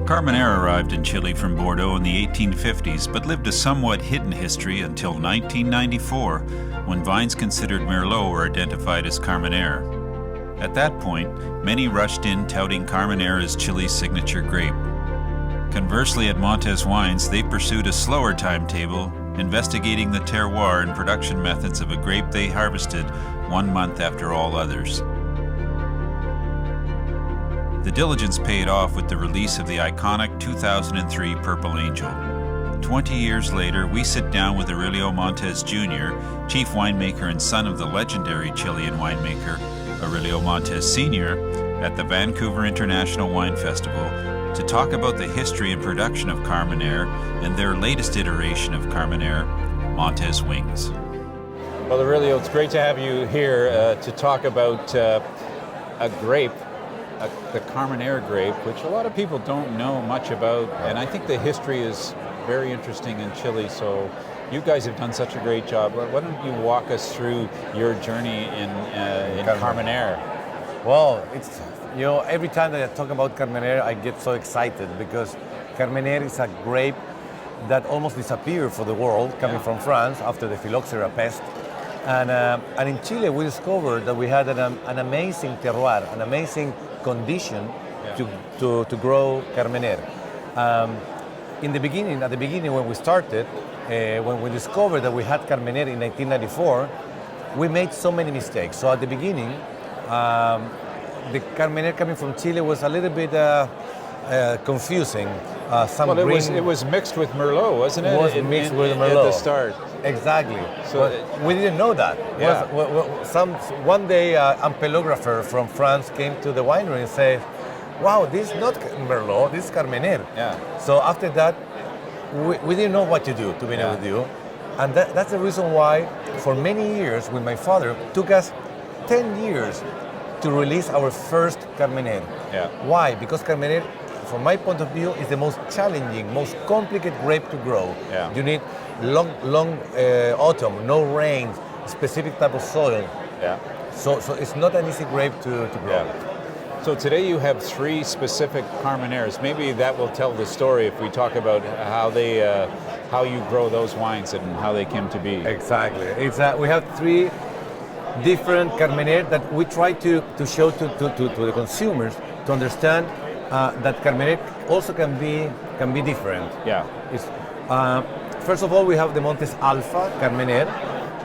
Carménère arrived in Chile from Bordeaux in the 1850s, but lived a somewhat hidden history until 1994, when vines considered Merlot were identified as Carménère. At that point, many rushed in touting Carménère as Chile's signature grape. Conversely, at Montes Wines, they pursued a slower timetable, investigating the terroir and production methods of a grape they harvested 1 month after all others. The diligence paid off with the release of the iconic 2003 Purple Angel. 20 years later, we sit down with Aurelio Montes Jr., chief winemaker and son of the legendary Chilean winemaker Aurelio Montes Sr., at the Vancouver International Wine Festival to talk about the history and production of Carménère and their latest iteration of Carménère, Montes Wings. Well, Aurelio, it's great to have you here to talk about a grape, the Carménère grape, which a lot of people don't know much about, and I think the history is very interesting in Chile, so you guys have done such a great job. Why don't you walk us through your journey in Carménère? Well, it's, every time that I talk about Carménère, I get so excited because Carménère is a grape that almost disappeared for the world, coming from France after the phylloxera pest. And in Chile, we discovered that we had an amazing terroir, an amazing condition to grow Carménère. At the beginning when we started, when we discovered that we had Carménère in 1994, we made so many mistakes. So at the beginning, the Carménère coming from Chile was a little bit confusing. It was mixed with Merlot, wasn't it? It was mixed with Merlot. At the start. Exactly. So we didn't know that. Yeah. One day, a ampelographer from France came to the winery and said, "Wow, this is not Merlot, this is Carménère." Yeah. So after that, we didn't know what to do, to be honest with you. And that's the reason why, for many years, with my father, took us 10 years to release our first Carménère. Yeah. Why? Because Carménère, from my point of view, is the most challenging, most complicated grape to grow. Yeah. You need long autumn, no rain, specific type of soil. Yeah. So it's not an easy grape to grow. Yeah. So today you have 3 specific Carménères. Maybe that will tell the story if we talk about how you grow those wines and how they came to be. Exactly. We have 3 different Carménère that we try to show to the consumers to understand that Carménère also can be different. Yeah. First of all, we have the Montes Alpha Carménère.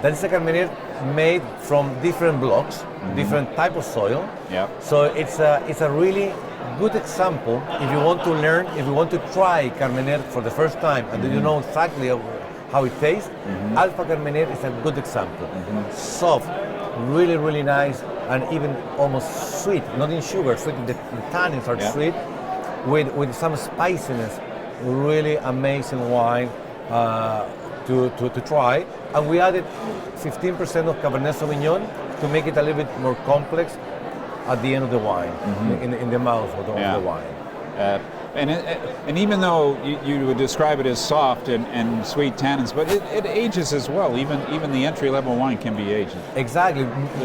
That is a Carménère made from different blocks, different type of soil. Yeah. So it's a really good example if you want to learn, if you want to try Carménère for the first time and you know exactly how it tastes. Alpha Carménère is a good example. Soft, really, really nice, and even almost sweet, not in sugar, sweet. The tannins are sweet, with some spiciness. Really amazing wine to try. And we added 15% of Cabernet Sauvignon to make it a little bit more complex at the end of the wine, in the mouth of the wine. And even though you would describe it as soft and sweet tannins, but it ages as well. Even the entry-level wine can be aged. Exactly.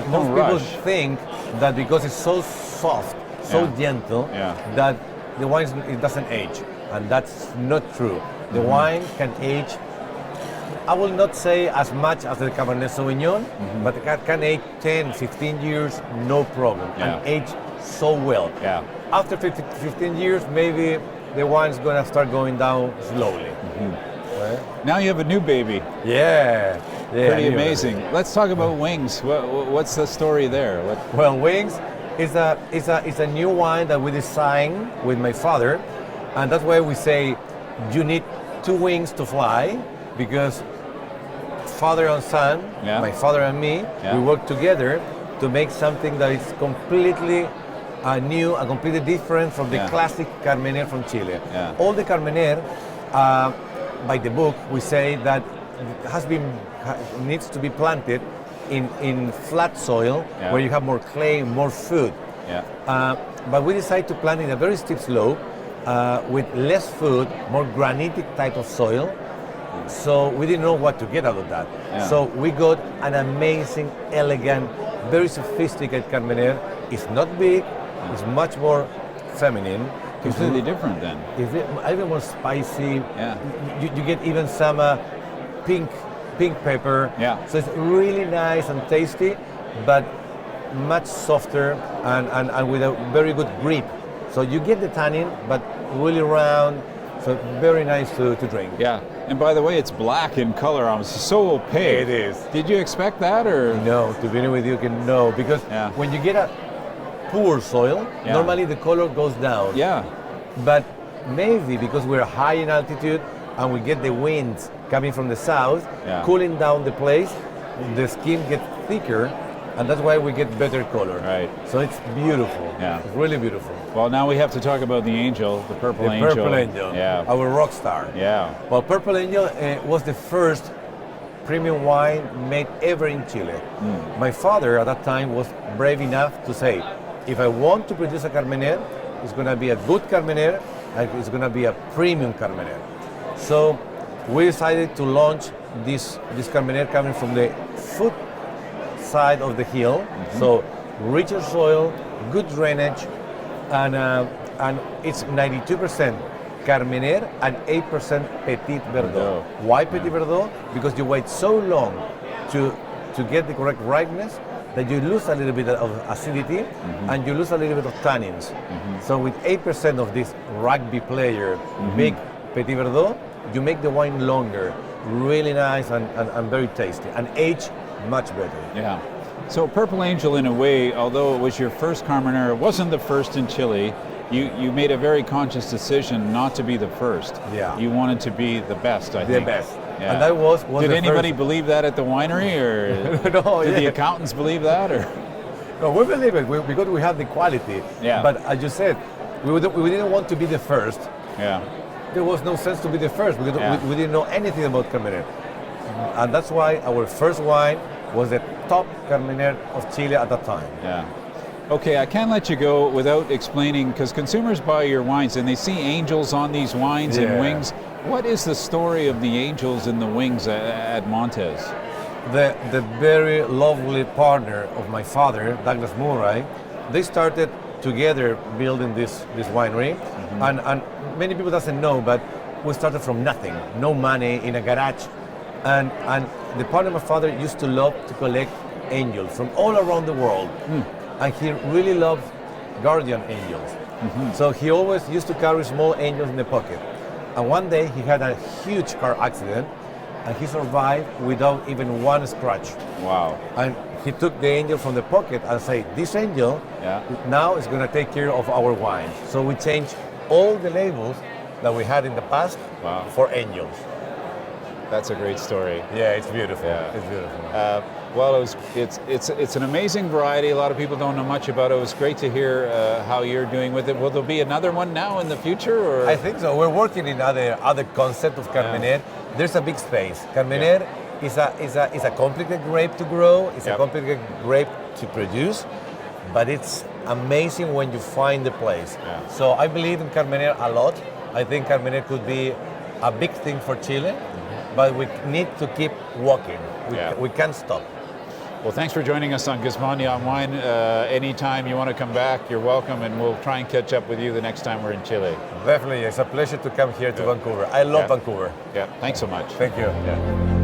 Most people think that because it's so soft, so gentle, that the wine it doesn't age, and that's not true. The wine can age. I will not say as much as the Cabernet Sauvignon, but it can age 10, 15 years, no problem, and age so well. Yeah. After 15 years, maybe the wine's gonna start going down slowly. Right? Now you have a new baby. Yeah. Pretty amazing. Let's talk about Wings. What's the story there? Well, Wings is a new wine that we designed with my father, and that's why we say you need 2 wings to fly, because father and son, my father and me, we work together to make something that is completely new and completely different from the classic Carménère from Chile. Yeah. All the Carménère, by the book, we say that needs to be planted in flat soil where you have more clay, more food. Yeah. But we decided to plant in a very steep slope with less food, more granitic type of soil. So we didn't know what to get out of that. Yeah. So we got an amazing, elegant, very sophisticated Carménère. It's not big, it's much more feminine, completely different then. It's even more spicy. Yeah. You get even some pink pepper. Yeah. So it's really nice and tasty, but much softer and with a very good grip. So you get the tannin, but really round. So very nice to drink. Yeah. And by the way, it's black in color. I'm so opaque. It is. Did you expect that, or? No, to be honest with you, no, because Yeah. when you get a poor soil, Yeah. normally the color goes down. Yeah. But maybe because we're high in altitude and we get the winds coming from the south, Yeah. cooling down the place, the skin gets thicker, and that's why we get better color. Right. So it's beautiful. Yeah. It's really beautiful. Well, now we have to talk about the angel, the purple The angel. Purple Angel, Yeah. our rock star. Yeah. Well, Purple Angel was the first premium wine made ever in Chile. My father at that time was brave enough to say, if I want to produce a Carménère, it's going to be a good Carménère and it's going to be a premium Carménère. So we decided to launch this Carménère coming from the foot side of the hill. So richer soil, good drainage, and it's 92% Carménère and 8% Petit Verdot. Verdot. Why Petit Verdot? Because you wait so long to get the correct ripeness that you lose a little bit of acidity and you lose a little bit of tannins. So with 8% of this rugby player big Petit Verdot, you make the wine longer, really nice and very tasty, and age much better. Yeah. So Purple Angel, in a way, although it was your first Carmenere, it wasn't the first in Chile. You made a very conscious decision not to be the first. Yeah. You wanted to be the best, I think. The best. Yeah. And that was Did the anybody first. believe that at the winery, or No, did the yeah. accountants believe that, or? No, we believe it because we have the quality. Yeah. But as you said, we didn't want to be the first. Yeah. There was no sense to be the first because Yeah. we didn't know anything about Carmenère. And that's why our first wine was the top Carmenère of Chile at that time. Yeah. Okay, I can't let you go without explaining, because consumers buy your wines and they see angels on these wines and Yeah. wings. What is the story of the angels and the wings at Montes? The very lovely partner of my father, Douglas Murray, they started together building this winery. And many people doesn't know, but we started from nothing, no money, in a garage. And the partner of my father used to love to collect angels from all around the world. And he really loved guardian angels. So he always used to carry small angels in the pocket. And one day he had a huge car accident and he survived without even one scratch. Wow. And he took the angel from the pocket and said, this angel Yeah. now is going to take care of our wine. So we changed all the labels that we had in the past Wow. for angels. That's a great story. Yeah, it's beautiful. Yeah. It's beautiful. Well, it's an amazing variety. A lot of people don't know much about it. It was great to hear how you're doing with it. Will there be another one now in the future, or? I think so. We're working in other concept of Carmenère. There's a big space. Carmenère is a complicated grape to grow. It's a complicated grape to produce, but it's amazing when you find the place. Yeah. So I believe in Carmenère a lot. I think Carmenère could be a big thing for Chile, but we need to keep walking. We can't stop. Well, thanks for joining us on Gismondi on Wine. Anytime you want to come back, you're welcome, and we'll try and catch up with you the next time we're in Chile. Definitely, it's a pleasure to come here to Vancouver. I love Vancouver. Yeah, thanks so much. Thank you. Yeah.